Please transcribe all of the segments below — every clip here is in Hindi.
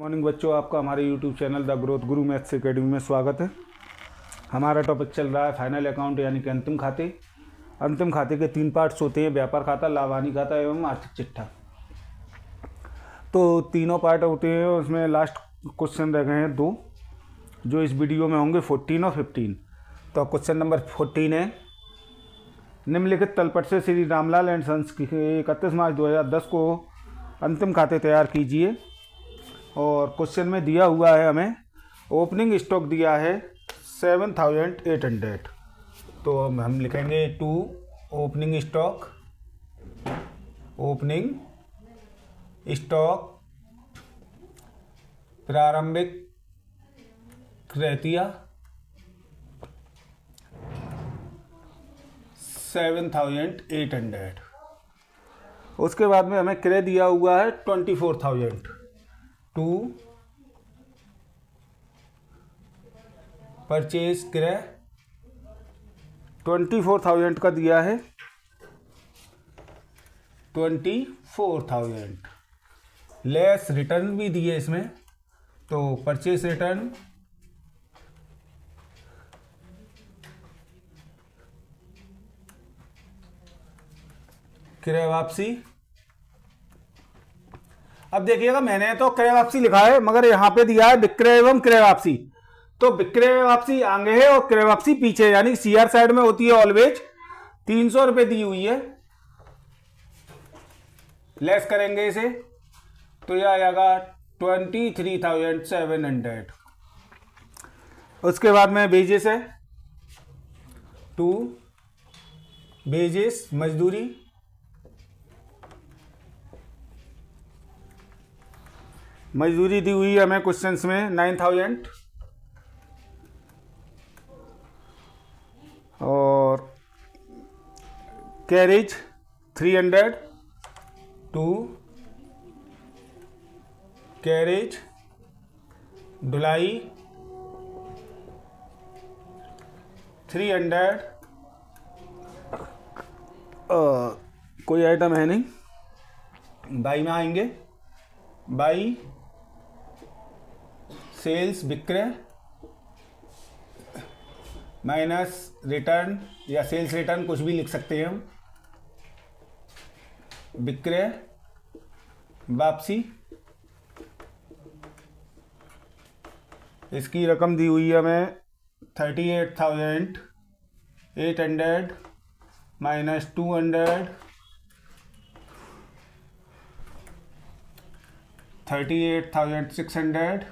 मॉर्निंग बच्चों, आपका हमारे YouTube channel the growth Guru maths academy में स्वागत है। हमारा टॉपिक चल रहा है फाइनल अकाउंट यानी कि अंतिम खाते। अंतिम खाते के 3 पार्ट्स होते हैं: व्यापार खाता, लाभ-हानि खाता एवं आर्थिक चिट्ठा। तो तीनों पार्ट होते हैं, उसमें लास्ट क्वेश्चन रह गए हैं 2 जो इस वीडियो में होंगे, 14 और 15। तो क्वेश्चन नंबर 14 है, निम्नलिखित तलपट से श्री रामलाल एंड सन्स की 31 मार्च 2010 को अंतिम खाते तैयार कीजिए। और क्वेश्चन में दिया हुआ है, हमें ओपनिंग स्टॉक दिया है 7800। तो हम लिखेंगे टू ओपनिंग स्टॉक प्रारंभिक रहतिया 7800। उसके बाद में हमें क्रय दिया हुआ है 24,000। टू परचेज क्रय 24,000 का दिया है 24,000 लेस रिटर्न भी दिए इसमें। तो परचेज रिटर्न क्रय वापसी। अब देखिएगा, मैंने तो क्रय वापसी लिखा है मगर यहां पे दिया है विक्रय एवं क्रय वापसी। तो विक्रय वापसी आगे है और क्रय वापसी पीछे, यानी सीआर साइड में होती है ऑलवेज। 300 रुपए दी हुई है, लेस करेंगे इसे तो यह आएगा 23,700। उसके बाद में वेजेस है, टू वेजेस मजदूरी दी हुई है हमें क्वेश्चंस में 9,000। और कैरेज 300। टू कैरेज ढुलाई 300। कोई आइटम है नहीं। बाई में आएंगे, बाई सेल्स विक्रय माइनस रिटर्न या सेल्स रिटर्न, कुछ भी लिख सकते हैं हम। विक्रय वापसी, इसकी रकम दी हुई है हमें 38,800 माइनस 200 38,600।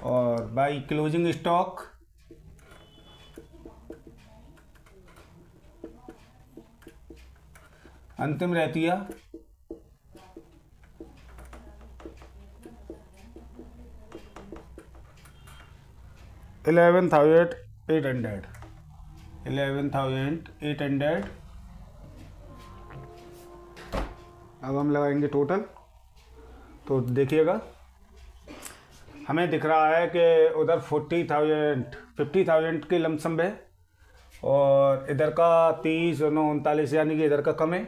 और बाई क्लोजिंग स्टॉक अंतिम रहतिया 11,800। अब हम लगाएंगे टोटल। तो देखिएगा, हमें दिख रहा है कि उधर 50,000 के लमसम है और इधर का 30 और 39, यानी कि इधर का कम है।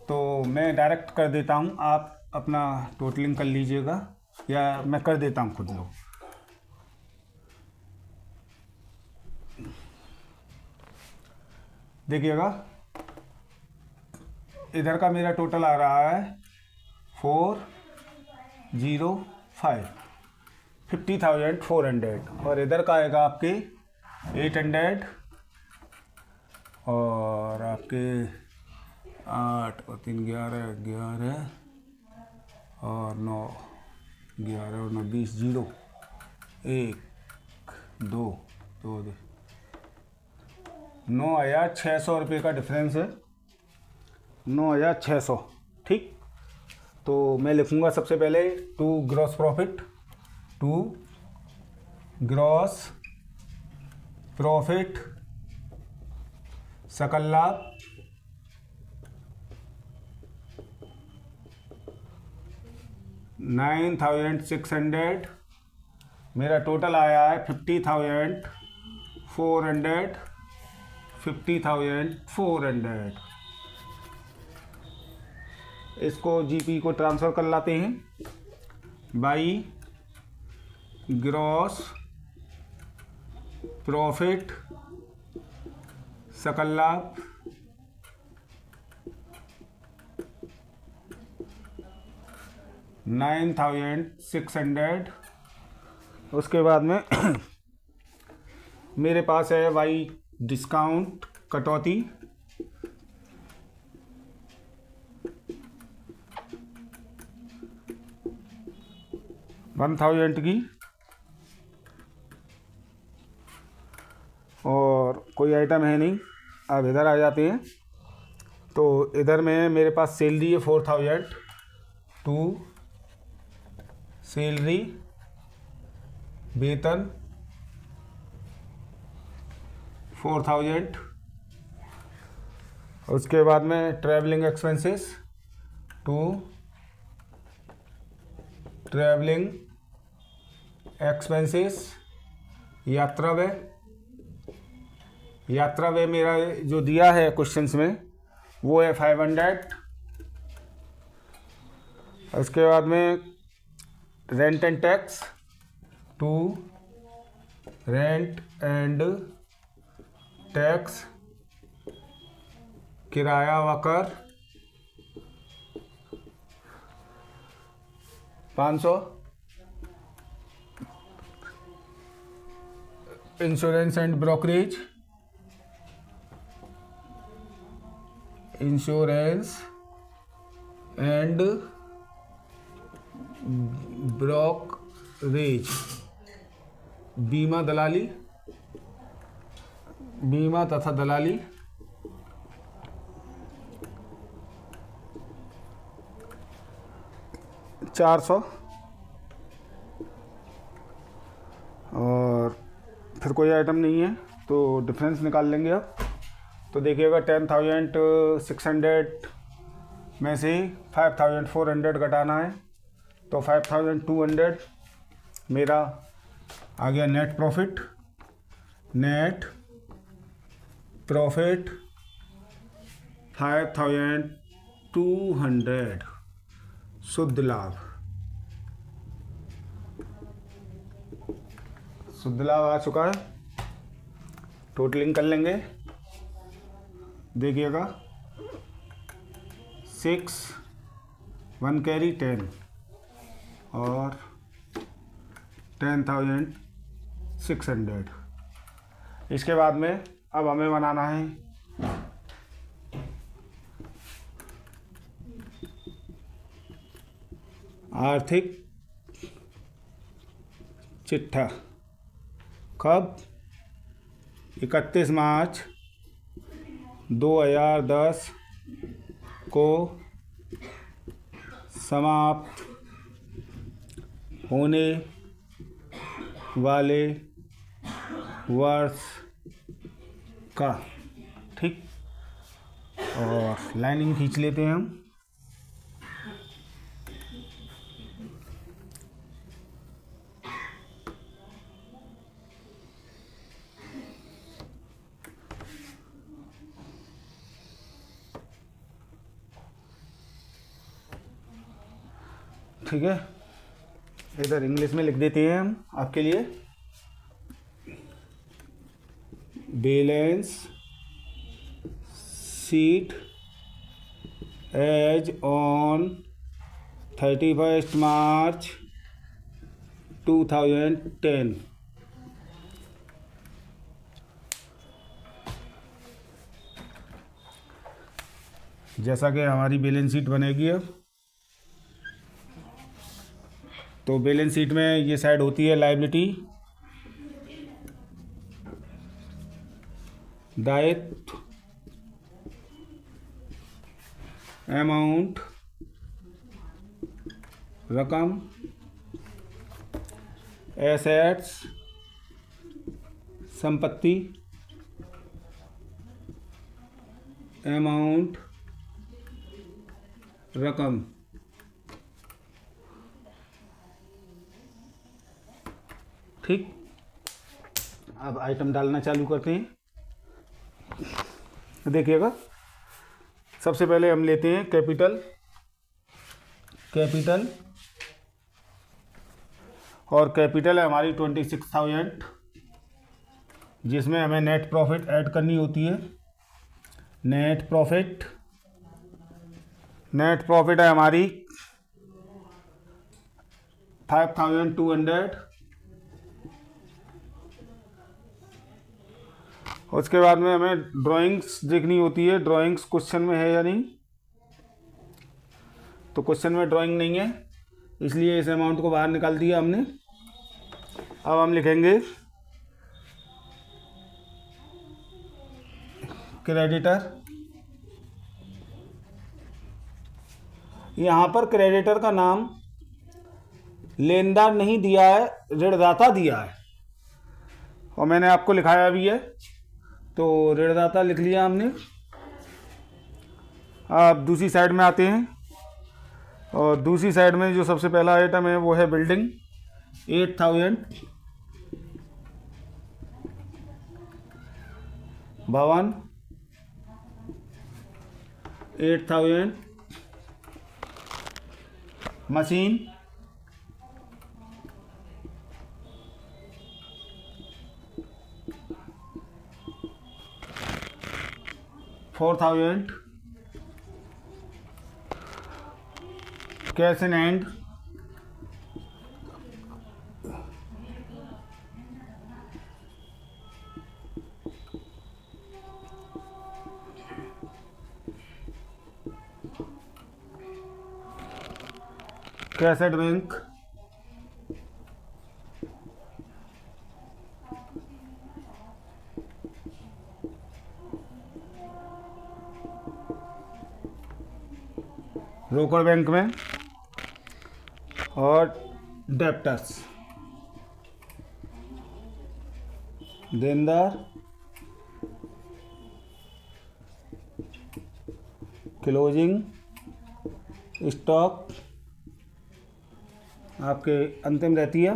तो मैं डायरेक्ट कर देता हूँ, आप अपना टोटलिंग कर लीजिएगा या मैं कर देता हूँ खुद लो। देखिएगा, इधर का मेरा टोटल आ रहा है 405 50,400 और इधर का आएगा आपके 800 और आपके 8 और 3 11 और 9 11 और 9 20 0 1 2 2 9,600 रुपये का डिफरेंस है। 9,600, ठीक। तो मैं लिखूंगा सबसे पहले to gross profit. To gross profit सकल लाभ 9,600। मेरा टोटल आया है 50,400। 50,400 इसको जीपी को ट्रांसफ़र कर लाते हैं। बाई ग्रॉस प्रॉफिट सकल लाभ $9,600। उसके बाद में मेरे पास है वाई डिस्काउंट कटौती $1,000 की, और कोई आइटम है नहीं। अब इधर आ जाते हैं, तो इधर में मेरे पास सैलरी है 4,000 टू सैलरी वेतन 4,000। उसके बाद में travelling expenses to travelling expenses यात्रा व्यय मेरा जो दिया है क्वेश्चंस में वो है 500। उसके बाद में rent and tax to rent and tax किराया व कर 500। Insurance and brokerage insurance and brokerage बीमा तथा दलाली 400। और फिर कोई आइटम नहीं है तो डिफरेंस निकाल लेंगे अब। तो देखिएगा 10,600 में से 5,400 घटाना है, तो 5,200 मेरा आ गया नेट प्रॉफिट 5,200 शुद्ध लाभ आ चुका है। टोटलिंग कर लेंगे, देखिएगा 6 1 कैरी 10 और 10,600। इसके बाद में अब हमें बनाना है आर्थिक चिट्ठा। कब? 31 मार्च 2010 को समाप्त होने वाले वर्ष का। ठीक, और लाइनिंग खींच लेते हैं हम। ठीक है, इधर इंग्लिश में लिख देते हैं हम आपके लिए। बैलेंस शीट एज ऑन 31 मार्च 2010। जैसा कि हमारी बैलेंस शीट बनेगी अब, तो बैलेंस शीट में ये साइड होती है लायबिलिटी, दायित्व, अमाउंट रकम, एसेट्स संपत्ति, अमाउंट रकम। ठीक, अब आइटम डालना चालू करते हैं। देखिएगा, सबसे पहले हम लेते हैं कैपिटल और कैपिटल है हमारी 26,000, जिसमें हमें नेट प्रॉफिट ऐड करनी होती है। नेट प्रॉफिट है हमारी 5,200। उसके बाद में हमें ड्राइंग्स देखनी होती है, ड्राइंग्स क्वेश्चन में है या नहीं। तो क्वेश्चन में ड्राइंग नहीं है, इसलिए इस अमाउंट को बाहर निकाल दिया हमने। अब हम लिखेंगे क्रेडिटर। यहाँ पर क्रेडिटर का नाम लेनदार नहीं दिया है, ऋणदाता दिया है, और मैंने आपको लिखाया भी है, तो ऋणदाता लिख लिया हमने। अब दूसरी साइड में आते हैं, और दूसरी साइड में जो सबसे पहला आइटम है वो है बिल्डिंग 8,000, भवन 8,000, machine 4,000, cash in hand 5,000, cash at bank 5,000, रोकड़ बैंक में, और डेप्टर्स देनदार, क्लोजिंग स्टॉक आपके अंतिम रहती है।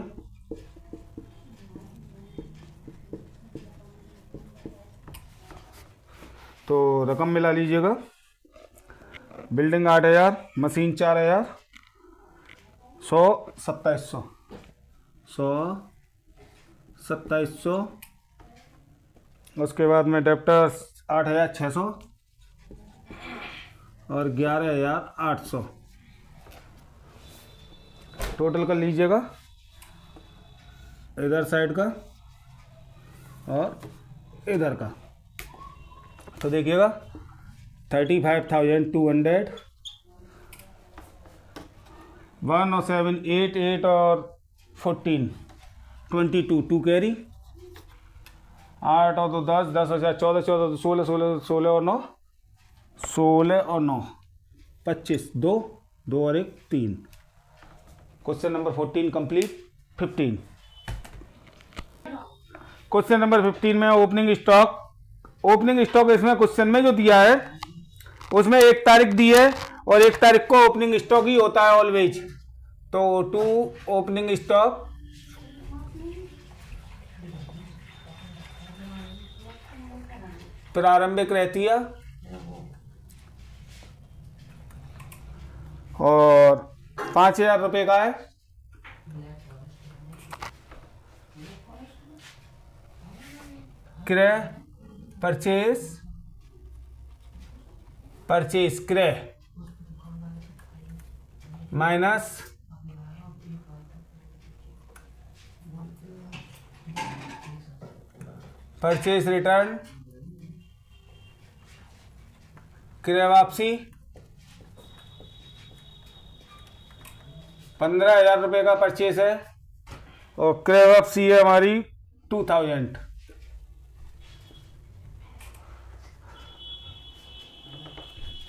तो रकम मिला लीजिएगा। Building 8,000, machine 4,000, 100 2700, 100 2700। उसके बाद में डेप्टर्स 8,600 और 11,800 टोटल कर लीजिएगा, इधर साइड का और इधर का। तो देखिएगा 35,200, 1 और 7 8 8 और 14 22 2 कैरी, 8 और 2 10 10 और 14 14 16 16 16 और 9 16 और 9 25 2 2 और 1 3। Question number 14 complete. 15 question number 15 में ओपनिंग स्टॉक इसमें क्वेश्चन में जो दिया है उसमें 1 तारीख दी है, और 1 तारीख को ओपनिंग स्टॉक ही होता है ऑलवेज। तो टू ओपनिंग स्टॉक प्रारंभिक रहती है, और 5,000 रुपये का है। क्रय परचेज क्रय माइनस परचेज रिटर्न क्रय वापसी। 15,000 रुपये का परचेज है, और क्रय वापसी है हमारी 2,000।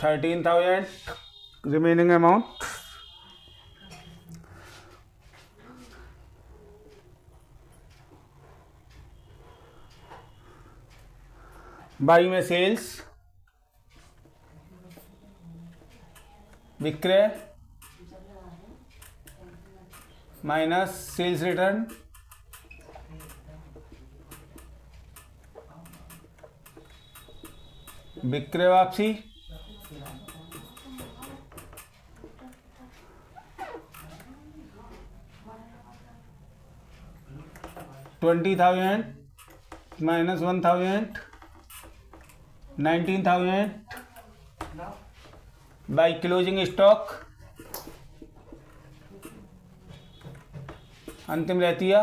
13,000 रिमेनिंग अमाउंट। बाई में सेल्स विक्रय माइनस सेल्स रिटर्न विक्रय वापसी। 20,000 माइनस 1,000 19,000 बाई क्लोजिंग स्टॉक अंतिम रहतिया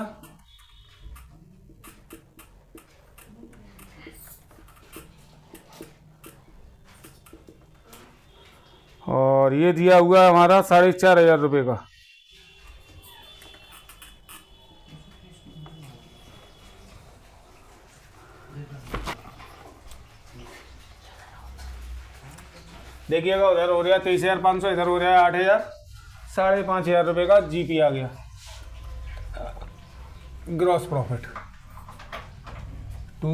और ये दिया हुआ है हमारा 4,500 रुपये का। देखिएगा उधर हो रहा है 23,500, इधर हो रहा है 8,000, 5,500 रुपये का जीपी आ गया gross profit to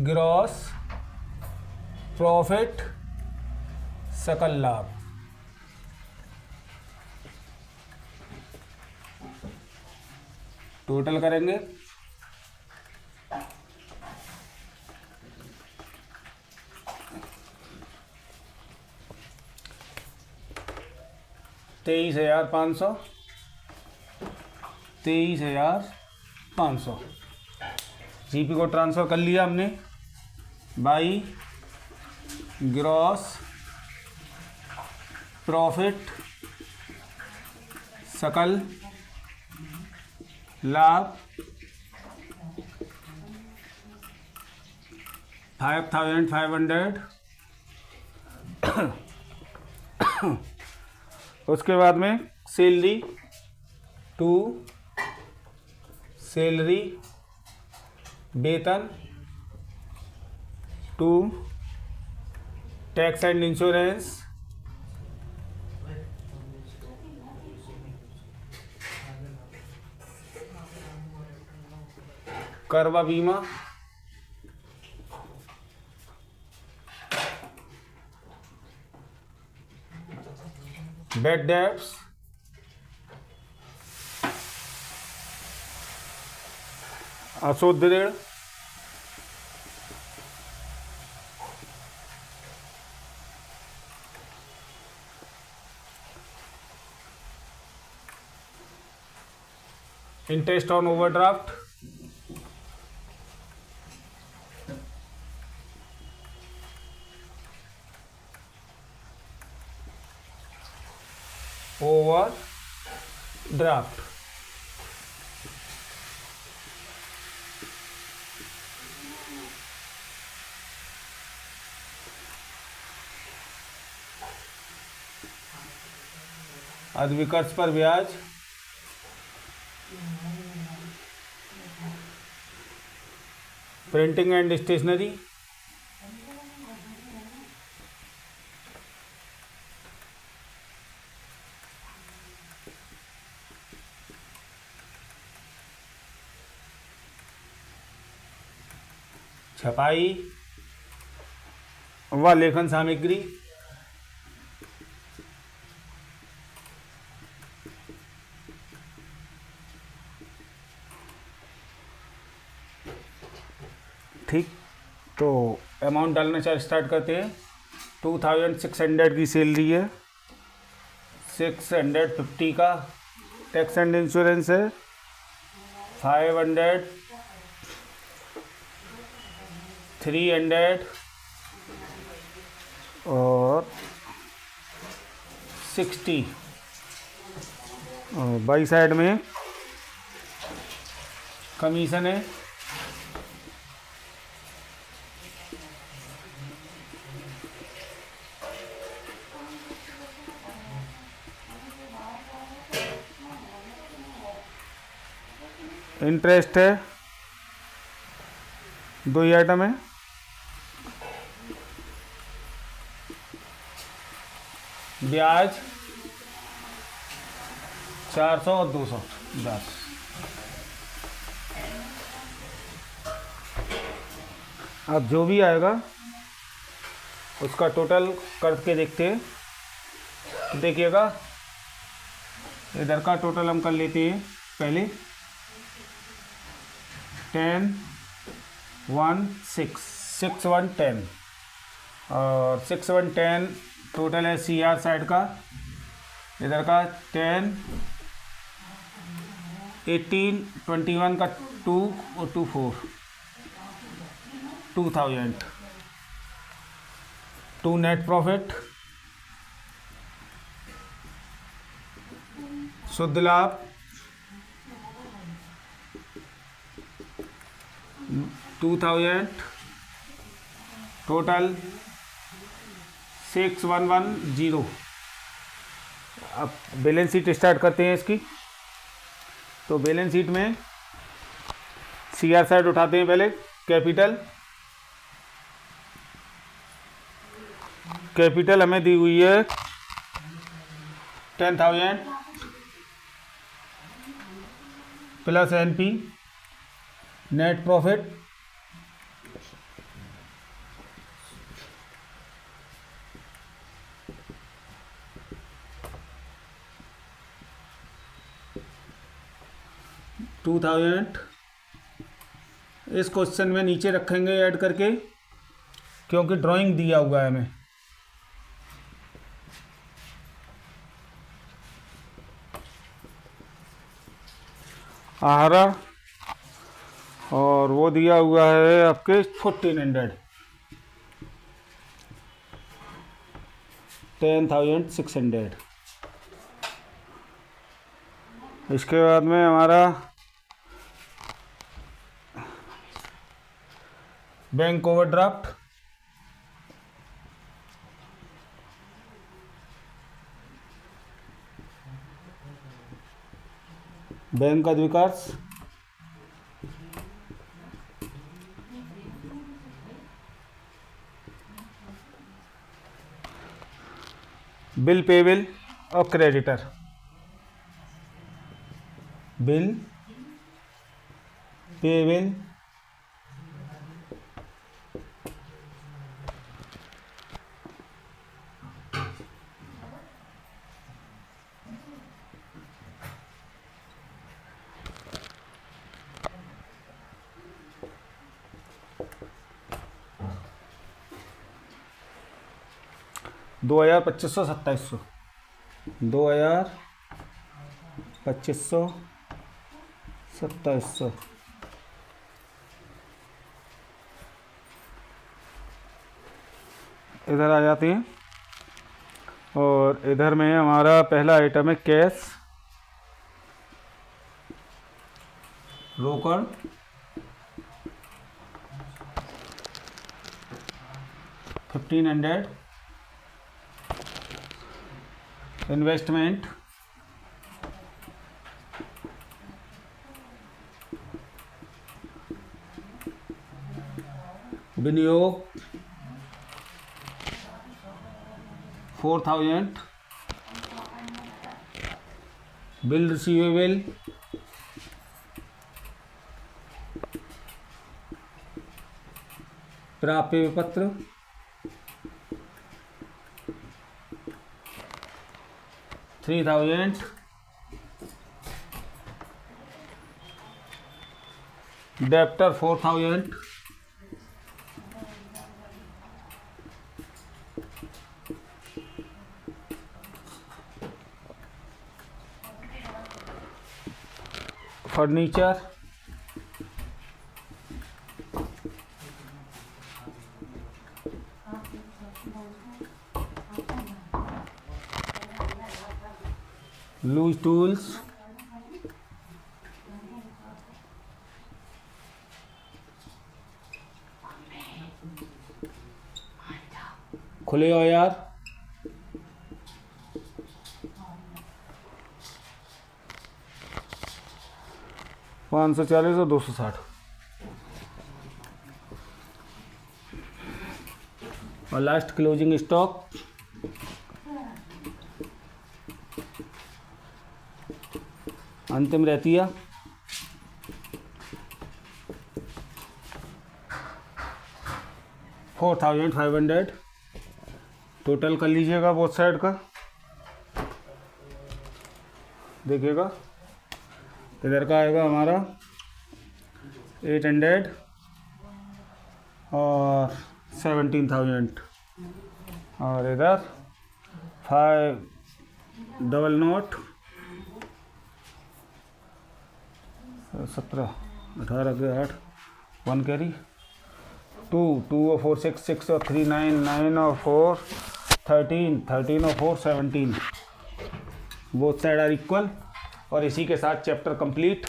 gross profit सकल लाभ। टोटल करेंगे $23,500 जीपी को ट्रांसफ़र कर लिया हमने बाई ग्रॉस प्रॉफिट सकल लाभ 5,500। उसके बाद में सैलरी टू सैलरी वेतन टू टैक्स एंड इंश्योरेंस कर व बीमा बेड डेब्ट्स अशुद्ध ऋण इंटरेस्ट ऑन ओवरड्राफ्ट ओवरड्राफ्ट अधिविकर्ष पर ब्याज प्रिंटिंग एंड स्टेशनरी छपाई व लेखन सामग्री ठीक। तो अमाउंट डालना स्टार्ट करते हैं। 2,600 की सैलरी है, 650 का टैक्स एंड इंश्योरेंस है, 500 300 और 60 और बाई साइड में कमीशन है। इंटरेस्ट है, 2 ही आइटम है। ब्याज 400 और 210। अब जो भी आएगा उसका टोटल करके देखते हैं। देखिएगा इधर का टोटल हम कर लेते हैं पहले 10 1 6 6 1 10 और 6 1 10 टोटल है CR साइड का। इधर का 10 1821 का 2 और 24 2000। 2 नेट प्रॉफिट, शुद्ध लाभ 2000, टोटल 6110। अब बैलेंस शीट स्टार्ट करते हैं इसकी। तो बैलेंस शीट में सीआर साइड उठाते हैं पहले। कैपिटल हमें दी हुई है 10,000 प्लस एनपी। Net profit 2000। इस क्वेश्चन में नीचे रखेंगे ऐड करके, क्योंकि ड्राइंग दिया हुआ है हमें। आहारा और वो दिया हुआ है आपके 1400, 10,600। इसके बाद में हमारा बैंक ओवरड्राफ्ट, बैंक अधिविकास, बिल पेबल और क्रेडिटर। बिल पेबल दो हजार 2500 2700, 2500 2700। इधर आ जाती हैं। और इधर में हमारा पहला आइटम है कैश, रोकड़, $1500, इन्वेस्टमेंट, विनियोग 4000, बिल रिसीवेबल प्राप्य पत्र 3000, डेप्टर 4000, फर्नीचर लूज टूल्स, खुले औजार, $540 और 260। और लास्ट क्लोजिंग स्टॉक अंतिम रहती है 4500। टोटल कर लीजिएगा बोथ साइड का, देखिएगा। इधर का आएगा हमारा 800 और 17,000, और इधर 5 डबल नोट 17 18 के 8 1 कैरी 2 2 और 4 6 6 और 3 9 9 और 4 13 13 और 4 17 बोथ साइड आर इक्वल। और इसी के साथ चैप्टर कंप्लीट।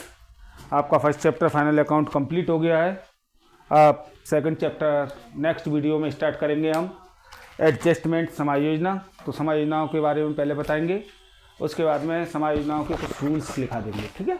आपका first chapter final account complete हो गया है। आप सेकंड चैप्टर नेक्स्ट वीडियो में स्टार्ट करेंगे हम एडजस्टमेंट समायोजना। तो समायोजनाओं के बारे में पहले बताएंगे, उसके बाद में समायोजनाओं के कुछ रूल्स लिखा देंगे। ठीक है।